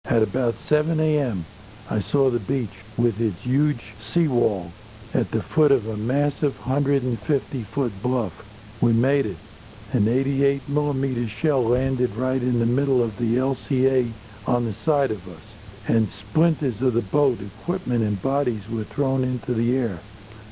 At about 7 a.m., I saw the beach with its huge seawall at the foot of a massive 150-foot bluff. We made it. An 88mm shell landed right in the middle of the LCA on the side of us, and splinters of the boat, equipment, and bodies were thrown into the air.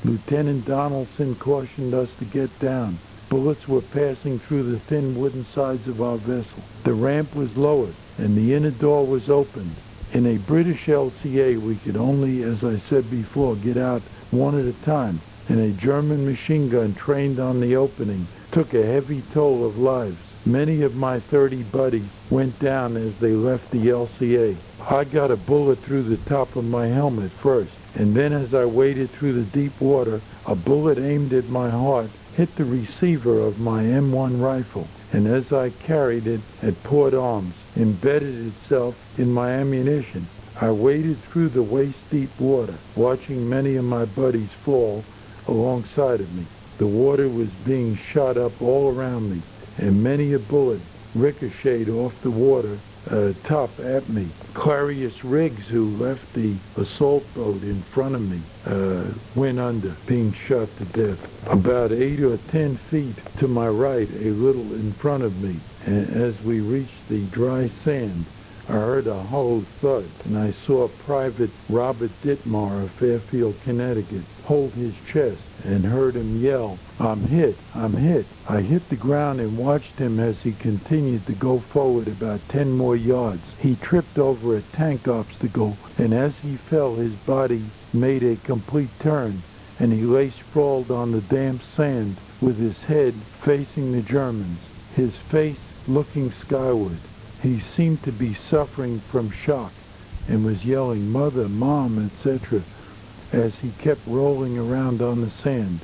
Lieutenant Donaldson cautioned us to get down. Bullets were passing through the thin wooden sides of our vessel. The ramp was lowered, and the inner door was opened. In a British LCA, we could only, as I said before, get out one at a time, and a German machine gun trained on the opening took a heavy toll of lives. Many of my 30 buddies went down as they left the LCA. I got a bullet through the top of my helmet first, and then as I waded through the deep water, a bullet aimed at my heart hit the receiver of my M1 rifle, and as I carried it at port arms, embedded itself in my ammunition. I waded through the waist-deep water, watching many of my buddies fall alongside of me. The water was being shot up all around me, and many a bullet ricocheted off the water top at me. Clarius Riggs, who left the assault boat in front of me, went under, being shot to death. About 8 or 10 feet to my right, a little in front of me, and as we reached the dry sand, I heard a hollow thud, and I saw Private Robert Ditmar of Fairfield, Connecticut, hold his chest, and heard him yell, "I'm hit, I'm hit." I hit the ground and watched him as he continued to go forward about 10 more yards. He tripped over a tank obstacle, and as he fell, his body made a complete turn, and he lay sprawled on the damp sand with his head facing the Germans, his face looking skyward. He seemed to be suffering from shock and was yelling, "Mother, Mom," etc., as he kept rolling around on the sand.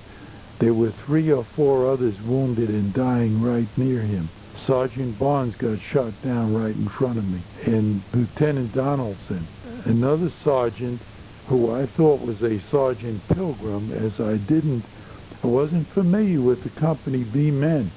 There were 3 or 4 others wounded and dying right near him. Sergeant Barnes got shot down right in front of me, and Lieutenant Donaldson. Another sergeant, who I thought was a Sergeant Pilgrim, as I wasn't familiar with the Company B men,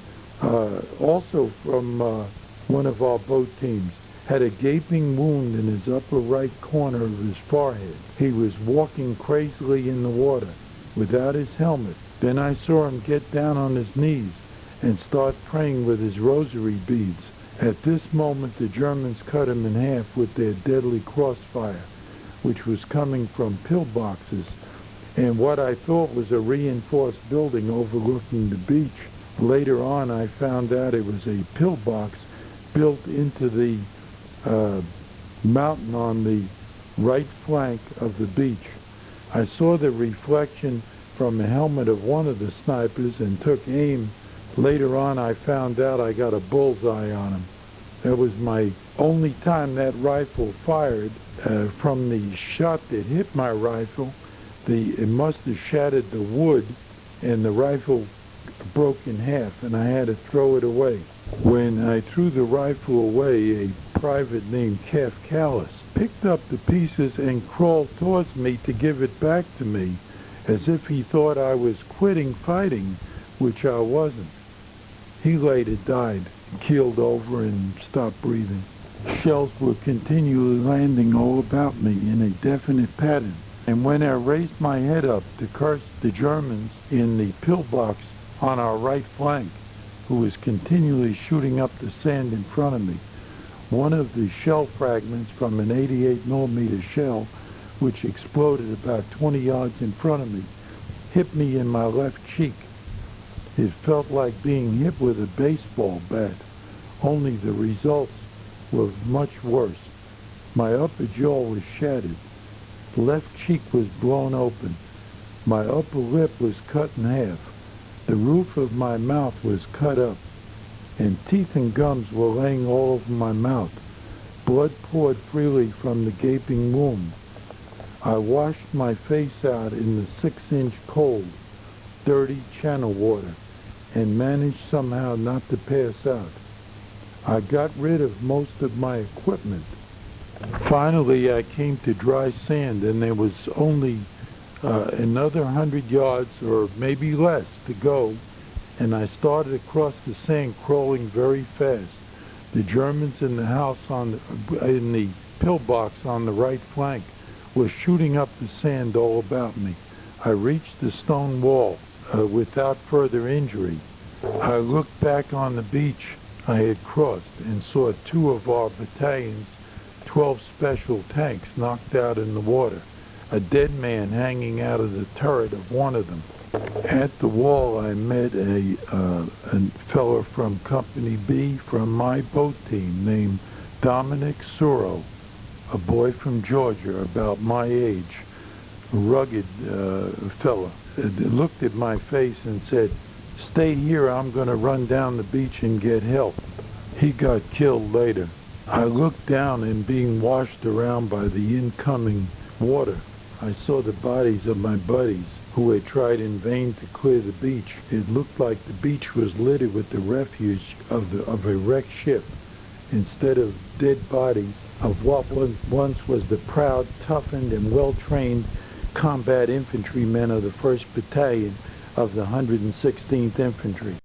also from one of our boat teams, had a gaping wound in his upper right corner of his forehead. He was walking crazily in the water without his helmet. Then I saw him get down on his knees and start praying with his rosary beads. At this moment, the Germans cut him in half with their deadly crossfire, which was coming from pillboxes and what I thought was a reinforced building overlooking the beach. Later on, I found out it was a pillbox built into the mountain on the right flank of the beach. I saw the reflection from the helmet of one of the snipers and took aim. Later on, I found out I got a bullseye on him. That was my only time that rifle fired. From the shot that hit my rifle, it must have shattered the wood, and the rifle broke in half, and I had to throw it away. When I threw the rifle away, a private named Calf Callis picked up the pieces and crawled towards me to give it back to me, as if he thought I was quitting fighting, which I wasn't. He later died, keeled over and stopped breathing. Shells were continually landing all about me in a definite pattern, and when I raised my head up to curse the Germans in the pillbox on our right flank, who was continually shooting up the sand in front of me, one of the shell fragments from an 88mm shell, which exploded about 20 yards in front of me, hit me in my left cheek. It felt like being hit with a baseball bat, only the results were much worse. My upper jaw was shattered. The left cheek was blown open. My upper lip was cut in half. The roof of my mouth was cut up, and teeth and gums were laying all over my mouth. Blood poured freely from the gaping wound. I washed my face out in the 6-inch cold, dirty channel water, and managed somehow not to pass out. I got rid of most of my equipment. Finally, I came to dry sand, and there was only another 100 yards or maybe less to go, and I started across the sand crawling very fast. The Germans in the house in the pillbox on the right flank were shooting up the sand all about me. I reached the stone wall without further injury. I looked back on the beach I had crossed and saw two of our battalion's 12 special tanks knocked out in the water, a dead man hanging out of the turret of one of them. At the wall I met a fellow from Company B from my boat team named Dominic Suro, a boy from Georgia about my age, a rugged fellow. Looked at my face and said, "Stay here, I'm going to run down the beach and get help." He got killed later. I looked down and being washed around by the incoming water, I saw the bodies of my buddies who had tried in vain to clear the beach. It looked like the beach was littered with the refuse of a wrecked ship, instead of dead bodies of what once was the proud, toughened, and well-trained combat infantrymen of the 1st Battalion of the 116th Infantry.